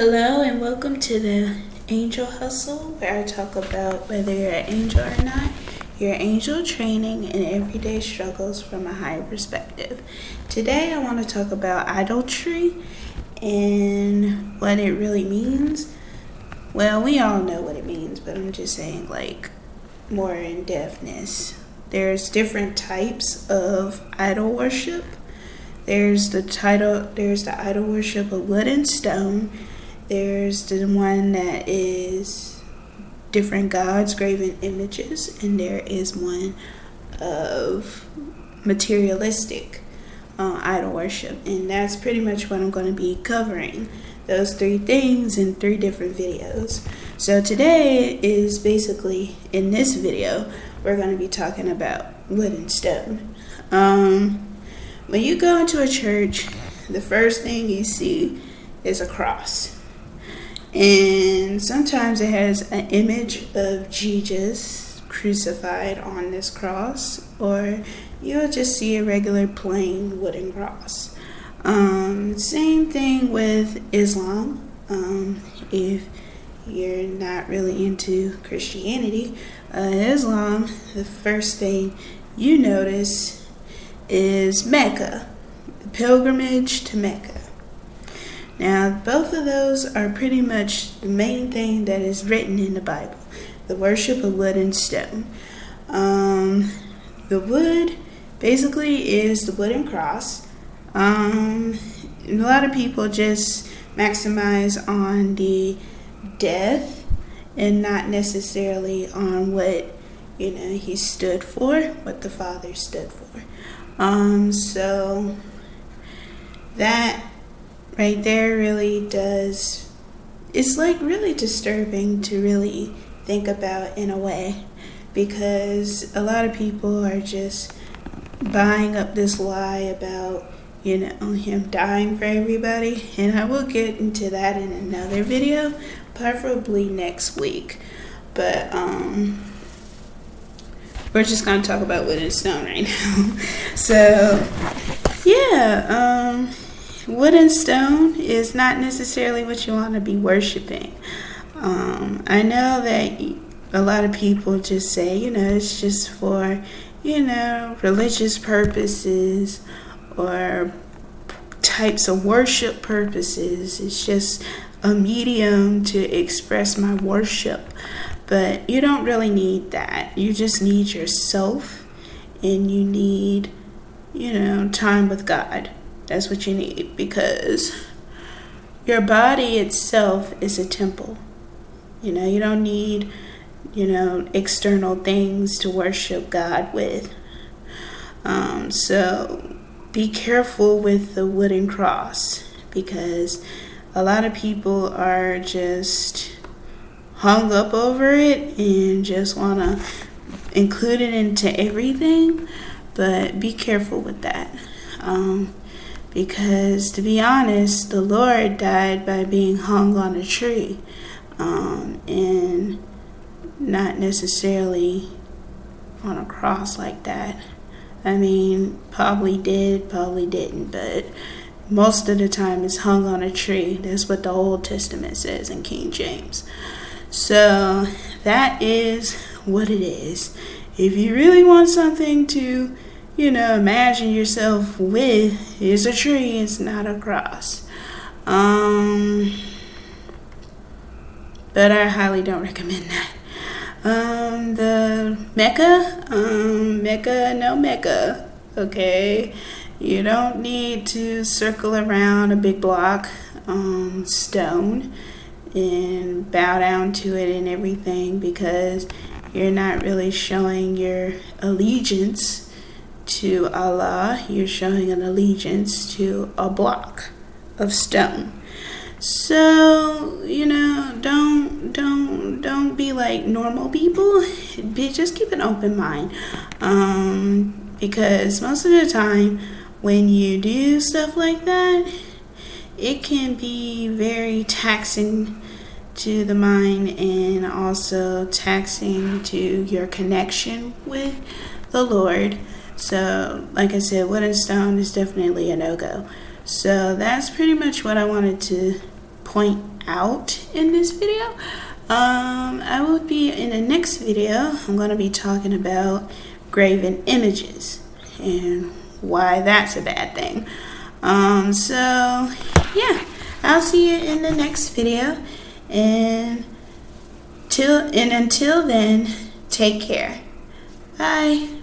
Hello and welcome to the Angel Hustle, where I talk about whether you're an angel or not, your angel training, and everyday struggles from a higher perspective. Today I want to talk about idolatry and what it really means. Well, we all know what it means, but I'm just saying more in depthness. There's different types of idol worship. There's the idol worship of wood and stone. There's the one that is different gods, graven images, and there is one of materialistic idol worship. And that's pretty much what I'm going to be covering, those three things in 3 different videos. So today is basically, in this video, we're going to be talking about wood and stone. When you go into a church, the first thing you see is a cross. And sometimes it has an image of Jesus crucified on this cross, or you'll just see a regular plain wooden cross. Same thing with Islam. If you're not really into Christianity, Islam, the first thing you notice is Mecca, the pilgrimage to Mecca. Now, both of those are pretty much the main thing that is written in the Bible, the worship of wood and stone. The wood basically is the wooden cross. A lot of people just maximize on the death and not necessarily on what he stood for, what the Father stood for. So that right there really does, it's really disturbing to really think about in a way, because a lot of people are just buying up this lie about him dying for everybody, and I will get into that in another video, preferably next week. But we're just going to talk about wood and stone right now. So yeah, wood and stone is not necessarily what you want to be worshiping. I know that a lot of people just say, it's just for, religious purposes or types of worship purposes. It's just a medium to express my worship. But you don't really need that. You just need yourself, and you need, time with God. That's what you need, because your body itself is a temple. You don't need, external things to worship God with. So be careful with the wooden cross, because a lot of people are just hung up over it and just want to include it into everything. But be careful with that. Because to be honest, the Lord died by being hung on a tree, and not necessarily on a cross like that. I mean, probably did, probably didn't, but most of the time it's hung on a tree. That's what the Old Testament says in King James. So that is what it is. If you really want something to imagine yourself with, is a tree, it's not a cross. But I highly don't recommend that. The Mecca, no Mecca, okay? You don't need to circle around a big block, stone and bow down to it and everything, because you're not really showing your allegiance to Allah. You're showing an allegiance to a block of stone. So don't be like normal people. Just keep an open mind, because most of the time when you do stuff like that, it can be very taxing to the mind, and also taxing to your connection with the Lord. So, like I said, wood and stone is definitely a no-go. So that's pretty much what I wanted to point out in this video. I will be in the next video. I'm going to be talking about graven images and why that's a bad thing. So yeah, I'll see you in the next video, and until then, take care. Bye.